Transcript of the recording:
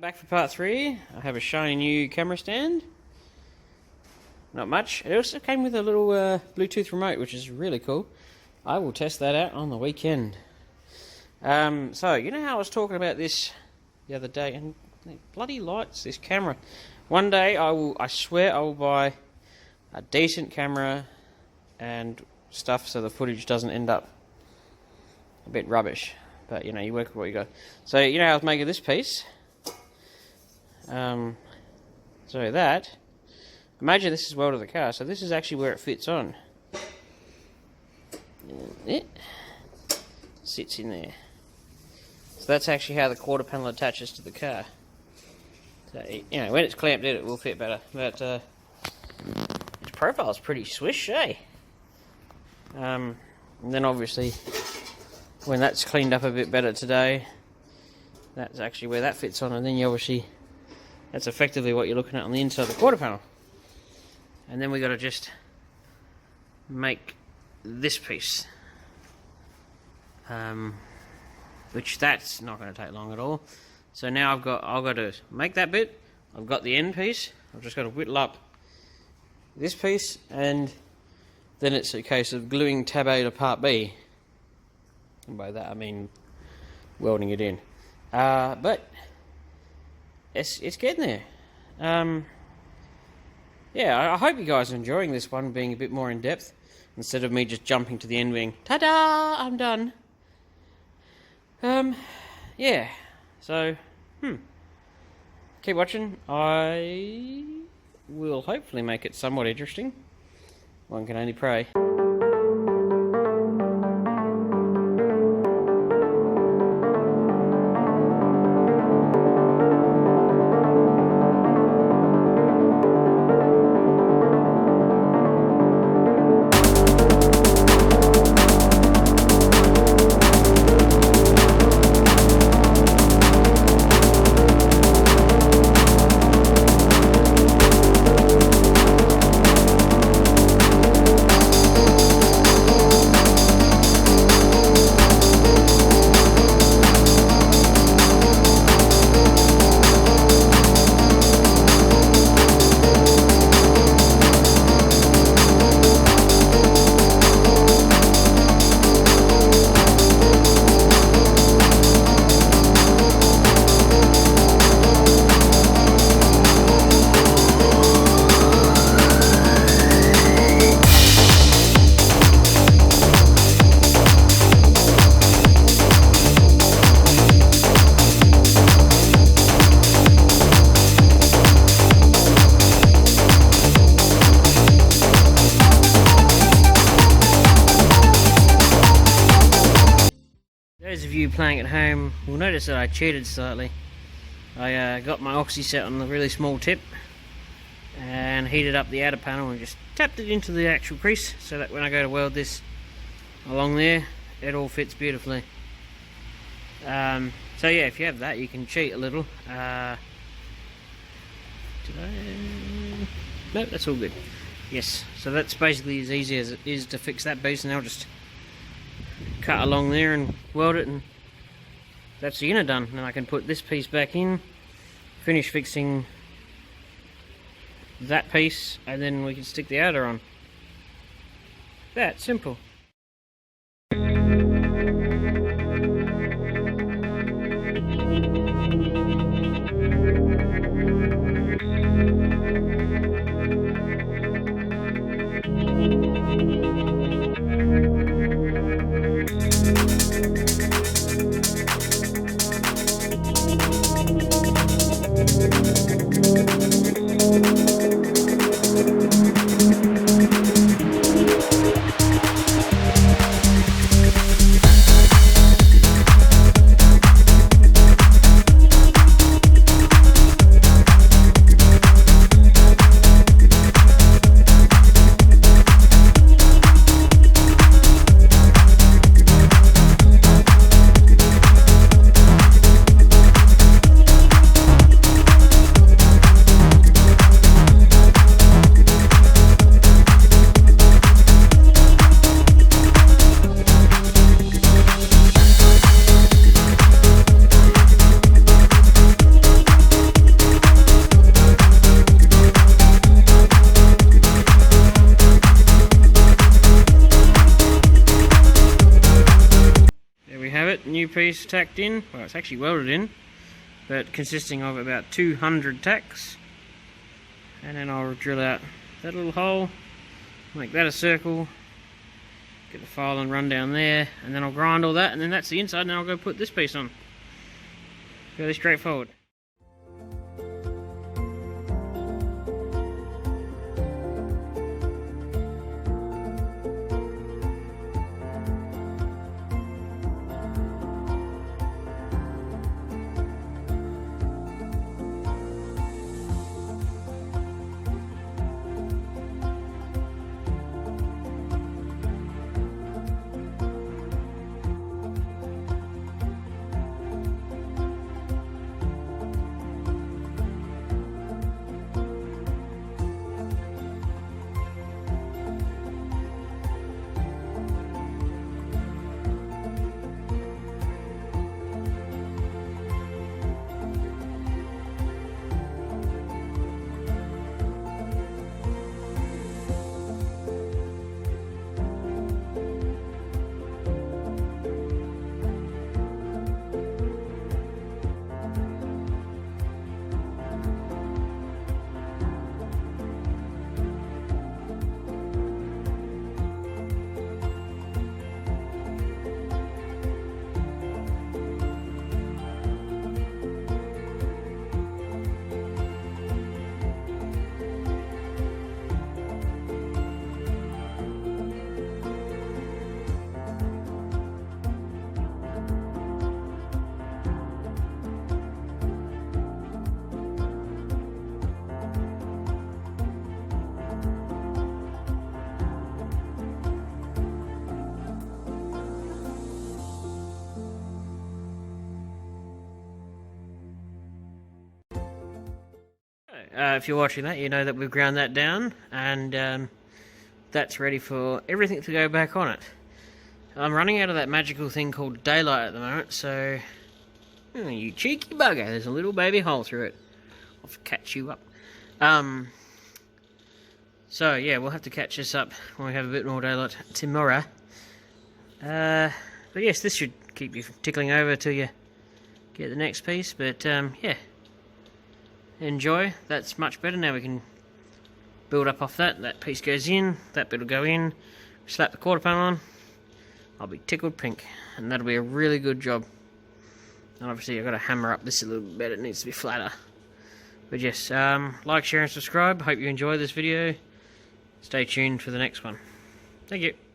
Back for part 3. I have a shiny new camera stand. Not much. It also came with a little Bluetooth remote, which is really cool. I will test that out on the weekend. So, you know how I was talking about this the other day, and bloody lights, this camera. One day I swear I will buy a decent camera and stuff so the footage doesn't end up a bit rubbish. But, you know, you work with what you got. So, you know how I was making this piece? So that, imagine this is well to the car, so this is actually where it fits on. It sits in there. So that's actually how the quarter panel attaches to the car. So, you know, when it's clamped in, it will fit better. But, its profile is pretty swish, eh? And then obviously, when that's cleaned up a bit better today, that's actually where that fits on, and then you obviously, that's effectively what you're looking at on the inside of the quarter panel. And then we got to just make this piece, which that's not going to take long at all. So now I've got to make that bit. I've got the end piece. I've just got to whittle up this piece, and then it's a case of gluing tab A to part B. And by that I mean welding it in. But it's getting there. Yeah, I hope you guys are enjoying this one being a bit more in depth instead of me just jumping to the end being ta-da, I'm done. Yeah. So, keep watching. I will hopefully make it somewhat interesting. One can only pray. Those of you playing at home will notice that I cheated slightly. I got my oxy set on the really small tip and heated up the outer panel and just tapped it into the actual crease so that when I go to weld this along there, it all fits beautifully. So yeah, if you have that, you can cheat a little. No, that's all good. Yes, so that's basically as easy as it is to fix that piece, and I'll just cut along there and weld it, and that's the inner done. And I can put this piece back in, finish fixing that piece, and then we can stick the outer on. That simple. piece tacked in. Well, it's actually welded in, but consisting of about 200 tacks. And then I'll drill out that little hole, make that a circle, get the file and run down there, and then I'll grind all that, and then that's the inside, and then I'll go put this piece on. Fairly straightforward. If you're watching that, you know that we've ground that down, and that's ready for everything to go back on it. I'm running out of that magical thing called daylight at the moment, so you cheeky bugger, there's a little baby hole through it. I'll catch you up. So yeah, we'll have to catch this up when we have a bit more daylight tomorrow. But yes, this should keep you tickling over till you get the next piece, but yeah. Enjoy. That's much better. Now we can build up off that. That piece goes in, that bit will go in, slap the quarter panel on, I'll be tickled pink, and that'll be a really good job. And obviously I've got to hammer up this a little bit, it needs to be flatter. But yes, like, share and subscribe. Hope you enjoy this video. Stay tuned for the next one. Thank you.